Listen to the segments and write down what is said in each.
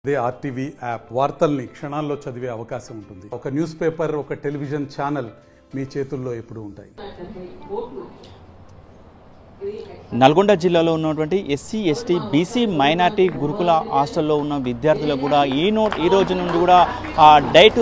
అదే RTV app వార్తల్ని క్షణాల్లో చదివే అవకాశం ఉంటుంది. ఒక న్యూస్ పేపర్, ఒక టెలివిజన్ ఛానల్ మీ చేతుల్లో ఎప్పుడూ ఉంటాయి. నల్గొండ జిల్లాలో ఉన్నటువంటి ఎస్సీ, ఎస్టీ, బీసీ, మైనార్టీ గురుకుల హాస్టల్లో ఉన్న విద్యార్థులకు కూడా ఈ రోజు నుండి కూడా డైట్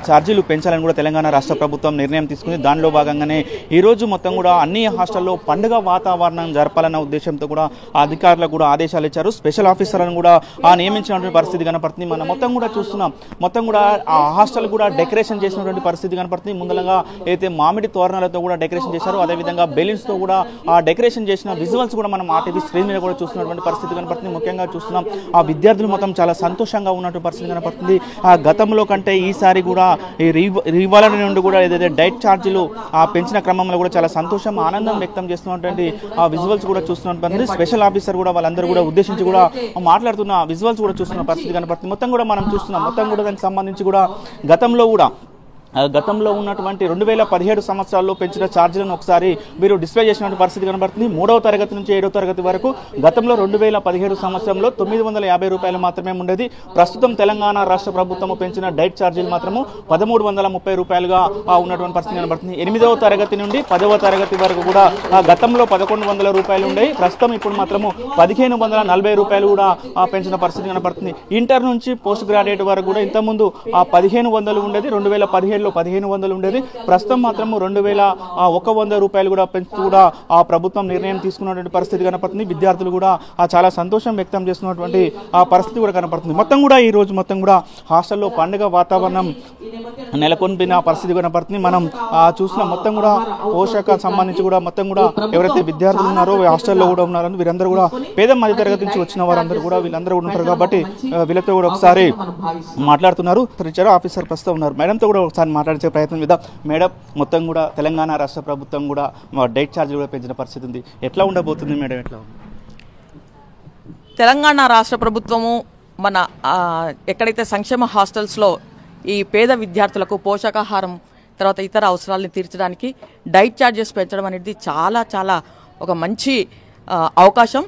ఛార్జీలు పెంచాలని కూడా తెలంగాణ రాష్ట్ర ప్రభుత్వం నిర్ణయం తీసుకుంది. దానిలో భాగంగానే ఈరోజు మొత్తం కూడా అన్ని హాస్టల్లో పండుగ వాతావరణం జరపాలన్న ఉద్దేశంతో కూడా అధికారులకు కూడా ఆదేశాలు ఇచ్చారు. స్పెషల్ ఆఫీసర్లను కూడా నియమించినటువంటి పరిస్థితి కనపడుతుంది. మనం మొత్తం కూడా చూస్తున్నాం. మొత్తం కూడా ఆ హాస్టల్ కూడా డెకరేషన్ చేసినటువంటి పరిస్థితి కనపడుతుంది. ముందరగా అయితే మామిడి తోరణాలతో కూడా డెకరేషన్ చేశారు. అదేవిధంగా బెలూన్స్తో కూడా డెకరేషన్ చేసిన విజువల్స్ కూడా మనం ఆర్టీవీ స్క్రీన్ మీద కూడా చూస్తున్నటువంటి పరిస్థితి కనపడుతుంది. ముఖ్యంగా చూస్తున్నాం ఆ విద్యార్థులు మొత్తం చాలా సంతోషంగా ఉన్నటువంటి పరిస్థితి కనపడుతుంది. ఆ గతంలో కంటే ఈసారి కూడా ఇవాళ నుండి కూడా ఏదైతే డైట్ ఛార్జీలు పెంచిన క్రమంలో కూడా చాలా సంతోషం, ఆనందం వ్యక్తం చేస్తున్నటువంటి ఆ విజువల్స్ కూడా చూస్తున్నటువంటి స్పెషల్ ఆఫీసర్ కూడా వాళ్ళందరూ కూడా ఉద్దేశించి కూడా మాట్లాడుతున్న విజువల్స్ కూడా చూస్తున్న పరిస్థితి కనపడుతుంది. మొత్తం కూడా మనం చూస్తున్నాం. మొత్తం కూడా దానికి సంబంధించి కూడా గతంలో ఉన్నటువంటి 2017 సంవత్సరాల్లో పెంచిన ఛార్జీలను ఒకసారి మీరు డిస్ప్లే చేసినటువంటి పరిస్థితి కనబడుతుంది. 3వ తరగతి నుంచి 7వ తరగతి వరకు గతంలో 2017 సంవత్సరంలో 950 రూపాయలు మాత్రమే ఉండేది. ప్రస్తుతం తెలంగాణ రాష్ట్ర ప్రభుత్వం పెంచిన డైట్ ఛార్జీలు మాత్రము 1330 రూపాయలుగా ఉన్నటువంటి పరిస్థితి కనబడుతుంది. 8వ తరగతి నుండి 10వ తరగతి వరకు కూడా గతంలో 1100 రూపాయలు ఉండేవి. ప్రస్తుతం ఇప్పుడు మాత్రము 1540 రూపాయలు కూడా పెంచిన పరిస్థితి కనబడుతుంది. ఇంటర్ నుంచి పోస్ట్ గ్రాడ్యుయేట్ వరకు కూడా ఇంతకుముందు 1500 ఉండేది. 2017 1500 ఉండేది. ప్రస్తుతం మాత్రం 2100 రూపాయలు కూడా పెంచుతూ కూడా ఆ ప్రభుత్వం నిర్ణయం తీసుకున్నటువంటి పరిస్థితి కనపడుతుంది. విద్యార్థులు కూడా చాలా సంతోషం వ్యక్తం చేస్తున్నటువంటి ఆ పరిస్థితి కూడా కనపడుతుంది. మొత్తం కూడా ఈ రోజు మొత్తం కూడా హాస్టల్లో పండుగ వాతావరణం నెలకొల్పిన పరిస్థితి కనపడుతుంది. మనం చూసిన మొత్తం కూడా పోషక సంబంధించి కూడా మొత్తం కూడా ఎవరైతే విద్యార్థులు ఉన్నారో హాస్టల్లో కూడా ఉన్నారని వీరందరూ కూడా పేద మధ్య తరగతి నుంచి వచ్చిన వారందరూ కూడా వీళ్ళందరూ కూడా ఉంటారు కాబట్టి వీళ్ళతో కూడా ఒకసారి మాట్లాడుతున్నారు. ఆఫీసర్ ప్రస్తుతం ఉన్నారు. మేడంతో కూడా ఒకసారి మాట్లాడే ప్రయత్నం చేద్దాం. మేడం, మొత్తం కూడా తెలంగాణ రాష్ట్ర ప్రభుత్వం కూడా డైట్ ఛార్జీలు కూడా పెంచిన పరిస్థితి ఉంది. ఎట్లా ఉండబోతుంది మేడం? ఎట్లా ఉంది తెలంగాణ రాష్ట్ర ప్రభుత్వము మన ఎక్కడైతే సంక్షేమ హాస్టల్స్లో ఈ పేద విద్యార్థులకు పోషకాహారం తర్వాత ఇతర అవసరాలను తీర్చడానికి డైట్ ఛార్జెస్ పెంచడం అనేది చాలా చాలా ఒక మంచి అవకాశం.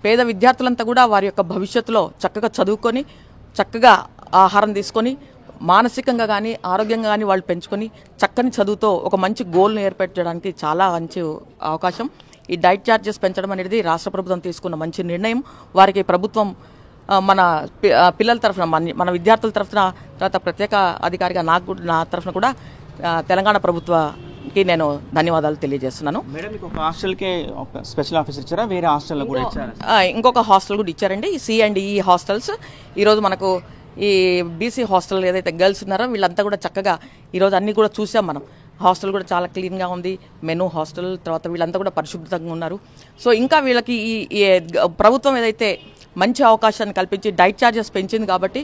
పేద విద్యార్థులంతా కూడా వారి యొక్క భవిష్యత్తులో చక్కగా చదువుకొని చక్కగా ఆహారం తీసుకొని మానసికంగా కానీ ఆరోగ్యంగా కానీ వాళ్ళు పెంచుకొని చక్కని చదువుతో ఒక మంచి గోల్ను ఏర్పరచడానికి చాలా మంచి అవకాశం. ఈ డైట్ ఛార్జెస్ పెంచడం అనేది రాష్ట్ర ప్రభుత్వం తీసుకున్న మంచి నిర్ణయం. వారికి ప్రభుత్వం మన పిల్లల తరఫున మన విద్యార్థుల తరఫున తర్వాత ప్రత్యేక అధికారిగా నా తరఫున కూడా తెలంగాణ ప్రభుత్వానికి నేను ధన్యవాదాలు తెలియజేస్తున్నాను. మేడం, మీకు ఒక హాస్టల్కే స్పెషల్ ఆఫీసర్ ఇచ్చారా? వేరే హాస్టల్లో కూడా ఇచ్చారా? ఇంకొక హాస్టల్ కూడా ఇచ్చారండి. C&E హాస్టల్స్ ఈరోజు మనకు ఈ బీసీ హాస్టల్ ఏదైతే గర్ల్స్ ఉన్నారో వీళ్ళంతా కూడా చక్కగా ఈరోజు అన్నీ కూడా చూసాం. మనం హాస్టల్ కూడా చాలా క్లీన్గా ఉంది. మెనూ హాస్టల్ తర్వాత వీళ్ళంతా కూడా పరిశుభ్రంగా ఉన్నారు. సో ఇంకా వీళ్ళకి ఈ ప్రభుత్వం ఏదైతే మంచి అవకాశాన్ని కల్పించి డైట్ ఛార్జెస్ పెంచింది కాబట్టి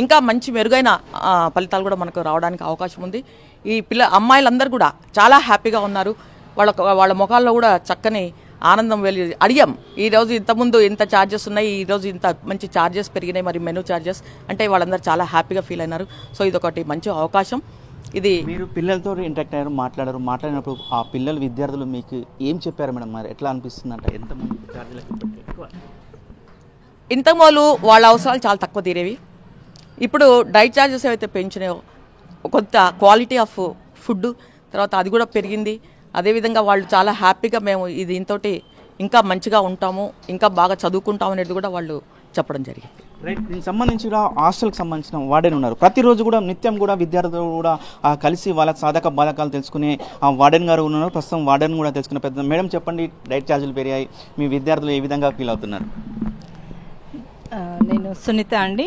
ఇంకా మంచి మెరుగైన ఫలితాలు కూడా మనకు రావడానికి అవకాశం ఉంది. ఈ అమ్మాయిలందరూ కూడా చాలా హ్యాపీగా ఉన్నారు. వాళ్ళ ముఖాల్లో కూడా చక్కని ఆనందం అడిగాం. ఈరోజు ఇంతకుముందు ఇంత ఛార్జెస్ ఉన్నాయి, ఈరోజు ఇంత మంచి ఛార్జెస్ పెరిగినాయి, మరి మెనూ ఛార్జెస్ అంటే వాళ్ళందరూ చాలా హ్యాపీగా ఫీల్ అయినారు. సో ఇదొకటి మంచి అవకాశం. ఇది మీరు పిల్లలతో ఇంటరాక్ట్ అయ్యారు, మాట్లాడినప్పుడు ఆ పిల్లలు విద్యార్థులు మీకు ఏం చెప్పారు మేడం? మరి ఎట్లా అనిపిస్తుంది అంటే ఎంతమంది ఛార్జీలకు ఇంతకుముందు వాళ్ళ అవసరాలు చాలా తక్కువ తీరేవి. ఇప్పుడు డైట్ ఛార్జెస్ ఏవైతే పెంచినాయో కొంత క్వాలిటీ ఆఫ్ ఫుడ్ తర్వాత అది కూడా పెరిగింది. అదేవిధంగా వాళ్ళు చాలా హ్యాపీగా మేము దీంతో ఇంకా మంచిగా ఉంటాము, ఇంకా బాగా చదువుకుంటాము అనేది కూడా వాళ్ళు చెప్పడం జరిగింది. రైట్. దీనికి సంబంధించి కూడా హాస్టల్కి సంబంధించిన వార్డెన్ ఉన్నారు. ప్రతిరోజు కూడా నిత్యం కూడా విద్యార్థులు కూడా కలిసి వాళ్ళ సాధక బాధకాలు తెలుసుకునే వార్డెన్ గారు ఉన్నారు. ప్రస్తుతం వార్డెన్ కూడా తెలుసుకునే పెద్ద. మేడం, చెప్పండి, డైట్ ఛార్జీలు పెరిగాయి, మీ విద్యార్థులు ఏ విధంగా ఫీల్ అవుతున్నారు? నేను సునీత అండి,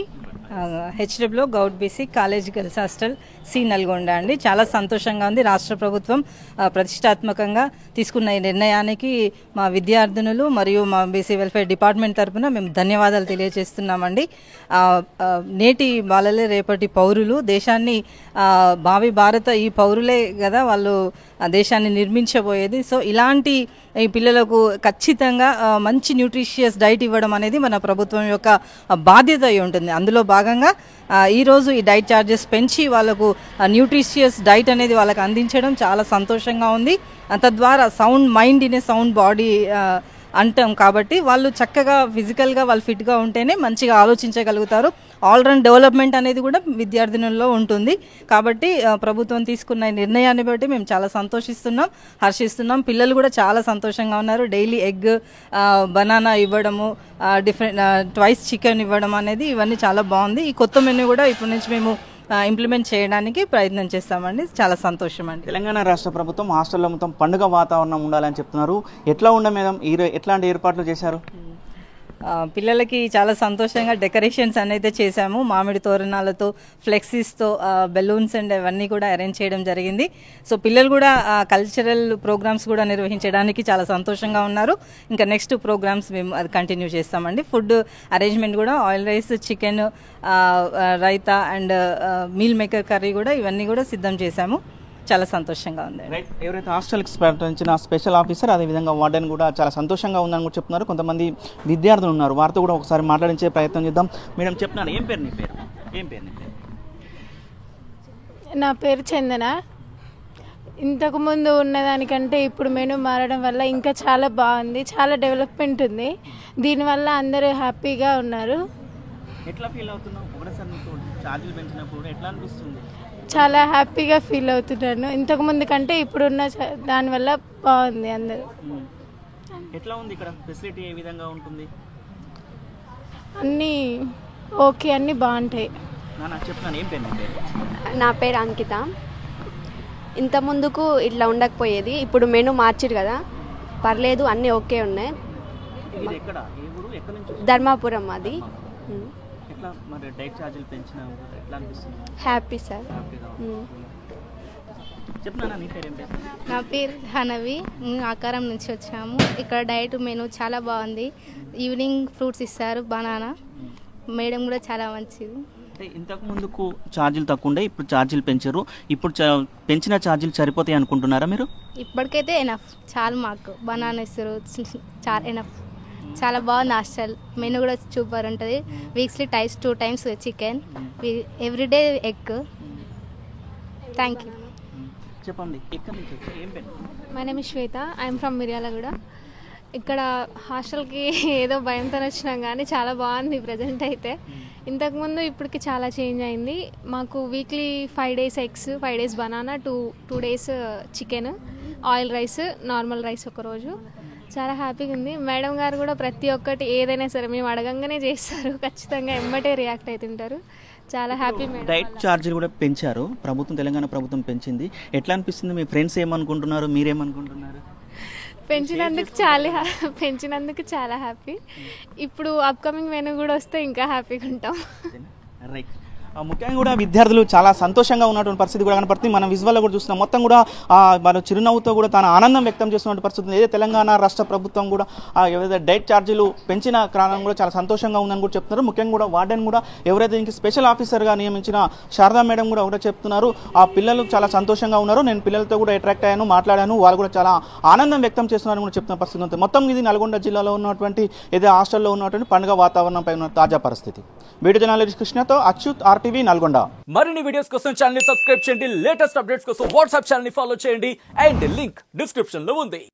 HW Goud BC college girls hostel C Nalgonda అండి. చాలా సంతోషంగా ఉంది. రాష్ట్ర ప్రభుత్వం ప్రతిష్టాత్మకంగా తీసుకున్న ఈ నిర్ణయానికి మా విద్యార్థినులు మరియు మా బీసీ వెల్ఫేర్ డిపార్ట్మెంట్ తరఫున మేము ధన్యవాదాలు తెలియజేస్తున్నామండి. నేటి బాలలే రేపటి పౌరులు, దేశాన్ని భావి భారత ఈ పౌరులే కదా వాళ్ళు దేశాన్ని నిర్మించబోయేది. సో ఇలాంటి ఈ పిల్లలకు ఖచ్చితంగా మంచి న్యూట్రిషియస్ డైట్ ఇవ్వడం అనేది మన ప్రభుత్వం యొక్క బాధ్యత అయి ఉంటుంది. అందులో భాగంగా ఈరోజు ఈ డైట్ ఛార్జెస్ పెంచి వాళ్ళకు న్యూట్రిషియస్ డైట్ అనేది వాళ్ళకి అందించడం చాలా సంతోషంగా ఉంది. తద్వారా sound mind in a sound body అంటాం కాబట్టి వాళ్ళు చక్కగా ఫిజికల్గా వాళ్ళు ఫిట్గా ఉంటేనే మంచిగా ఆలోచించగలుగుతారు. ఆల్రౌండ్ డెవలప్మెంట్ అనేది కూడా విద్యార్థినుల్లో ఉంటుంది. కాబట్టి ప్రభుత్వం తీసుకున్న నిర్ణయాన్ని బట్టి మేము చాలా సంతోషిస్తున్నాం, హర్షిస్తున్నాం. పిల్లలు కూడా చాలా సంతోషంగా ఉన్నారు. డైలీ ఎగ్, బనానా ఇవ్వడము, ట్వైస్ చికెన్ ఇవ్వడం అనేది ఇవన్నీ చాలా బాగుంది. ఈ కొత్త మెనూ కూడా ఇప్పటి నుంచి మేము ఇంప్లిమెంట్ చేయడానికి ప్రయత్నం చేస్తామండి. చాలా సంతోషం అండి. తెలంగాణ రాష్ట్ర ప్రభుత్వం హాస్టల్లో మొత్తం పండుగ వాతావరణం ఉండాలని చెప్తున్నారు. ఎట్లా ఉండ మేడం, ఎట్లాంటి ఏర్పాట్లు చేశారు? పిల్లలకి చాలా సంతోషంగా డెకరేషన్స్ అనేది చేశాము. మామిడి తోరణాలతో, ఫ్లెక్సీస్తో, బెలూన్స్ అండ్ అవన్నీ కూడా అరేంజ్ చేయడం జరిగింది. సో పిల్లలు కూడా కల్చరల్ ప్రోగ్రామ్స్ కూడా నిర్వహించడానికి చాలా సంతోషంగా ఉన్నారు. ఇంకా నెక్స్ట్ ప్రోగ్రామ్స్ మేము అది కంటిన్యూ చేస్తామండి. ఫుడ్ అరేంజ్మెంట్ కూడా oil rice, chicken, raita and meal maker curry కూడా ఇవన్నీ కూడా సిద్ధం చేశాము. చాలా సంతోషంగా ఉంది. ఎవరైతే హాస్టల్కి సంబంధించిన స్పెషల్ ఆఫీసర్, అదేవిధంగా వార్డెన్ కూడా చాలా సంతోషంగా ఉందని కూడా చెప్తున్నారు. కొంతమంది విద్యార్థులు ఉన్నారు, వారితో కూడా ఒకసారి మాట్లాడించే ప్రయత్నం చేద్దాం. మేడం చెప్తున్నారు, ఏం పేరు నీ పేరు? ఏం పేరు నీ పేరు? నా పేరు చందన. ఇంతకుముందు ఉన్నదానికంటే ఇప్పుడు మెనూ మారడం వల్ల ఇంకా చాలా బాగుంది, చాలా డెవలప్మెంట్ ఉంది. దీనివల్ల అందరూ హ్యాపీగా ఉన్నారు. ఎట్లా ఫీల్ అవుతున్నావు? ఒకటేసారి నీకు ఛార్జీలు పెంచినప్పుడు ఎట్లా అనిపిస్తుంది? చాలా హ్యాపీగా ఫీల్ అవుతున్నాను. ఇంతకుముందు కంటే ఇప్పుడున్న దానివల్ల బాగుంది అందరూ. ఎట్లా ఉంది ఇక్కడ ఫెసిలిటీ, ఏ విధంగా ఉంటుంది? అన్నీ ఓకే, అన్నీ బాగుంటాయి. చెప్తున్నాను, ఏం పేరు నీ పేరు? నా పేరు అంకిత. ఇంత ముందుకు ఇట్లా ఉండకపోయేది, ఇప్పుడు మెనూ మార్చిరు కదా, పర్లేదు, అన్నీ ఓకే ఉన్నాయి. ధర్మాపురం అది. Happy sir. నా పేరు హనవి. ఆకారం నుంచి వచ్చాము. ఇక్కడ డైట్ మెనూ చాలా బాగుంది. ఈవినింగ్ ఫ్రూట్స్ ఇస్తారు, బనానా. మేడం కూడా చాలా మంచిది. ఇంతకు ముందుకు ఛార్జీలు తక్కువ ఉండే, ఇప్పుడు ఛార్జీలు పెంచారు. ఇప్పుడు పెంచిన ఛార్జీలు సరిపోతాయి అనుకుంటున్నారా మీరు? ఇప్పటికైతే ఎనఫ్, చాలు. మాకు బనానా ఇస్తారు, చాలా ఎనఫ్. చాలా బాగుంది హాస్టల్. మెనూ కూడా సూపర్ ఉంటుంది. Weekly 2 times chicken, everyday egg. Thank you. చెప్పండి, my name is Shweta. I'm from Miryalaguda. ఇక్కడ హాస్టల్కి ఏదో భయంతో వచ్చినాం కానీ చాలా బాగుంది ప్రజెంట్ అయితే. ఇంతకుముందు ఇప్పటికి చాలా చేంజ్ అయింది. మాకు weekly 5 days eggs, 5 days banana, 2 days chicken, oil rice, normal rice ఒకరోజు. చాలా హ్యాపీగా ఉంది. మేడం గారు కూడా ప్రతి ఒక్కటి ఏదైనా సరే మేము అడగంగానే చేస్తారు. ఖచ్చితంగా ఎమ్మటే రియాక్ట్ అవుతుంటారు. చాలా హ్యాపీ. డైట్ ఛార్జీలు కూడా పెంచారు ప్రభుత్వం, తెలంగాణ ప్రభుత్వం పెంచింది. ఎట్లా అనిపిస్తుంది? మీ ఫ్రెండ్స్ ఏమనుకుంటున్నారు, మీరేమనుకుంటున్నారు? పెంచినందుకు చాలా హ్యాపీ. ఇప్పుడు అప్కమింగ్ మెనూ కూడా వస్తే ఇంకా హ్యాపీగా ఉంటాం. రైట్. ముఖ్యంగా కూడా విద్యార్థులు చాలా సంతోషంగా ఉన్నటువంటి పరిస్థితి కూడా కనపడుతుంది. మనం విజువల్లో కూడా చూస్తున్నాం. మొత్తం కూడా మన చిరునవ్వుతో కూడా తన ఆనందం వ్యక్తం చేస్తున్న పరిస్థితి. ఏదైతే తెలంగాణ రాష్ట్ర ప్రభుత్వం కూడా ఏదైతే డైట్ ఛార్జీలు పెంచిన కారణం కూడా చాలా సంతోషంగా ఉందని కూడా చెప్తున్నారు. ముఖ్యంగా కూడా వార్డెన్ కూడా ఎవరైతే దీనికి స్పెషల్ ఆఫీసర్గా నియమించిన శారదా మేడం కూడా ఒకటే చెప్తున్నారు, ఆ పిల్లలు చాలా సంతోషంగా ఉన్నారు. నేను పిల్లలతో కూడా అట్రాక్ట్ అయ్యాను, మాట్లాడాను, వాళ్ళు కూడా చాలా ఆనందం వ్యక్తం చేస్తున్నారని కూడా చెప్తున్న పరిస్థితి ఉంది. మొత్తం ఇది నల్గొండ జిల్లాలో ఉన్నటువంటి ఏదైతే హాస్టల్లో ఉన్నటువంటి పండుగ వాతావరణంపై ఉన్న తాజా పరిస్థితి. వీడియో జర్నలిస్ట్ కృష్ణతో అచ్యుత్, RTV నల్గొండ. మరిన్ని వీడియోస్ కోసం ఛానల్ ని సబ్స్క్రైబ్ చేయండి. లేటెస్ట్ అప్డేట్స్ కోసం వాట్సాప్ ఛానల్ ని ఫాలో చేయండి. అండ్ లింక్ డిస్క్రిప్షన్ లో ఉంది.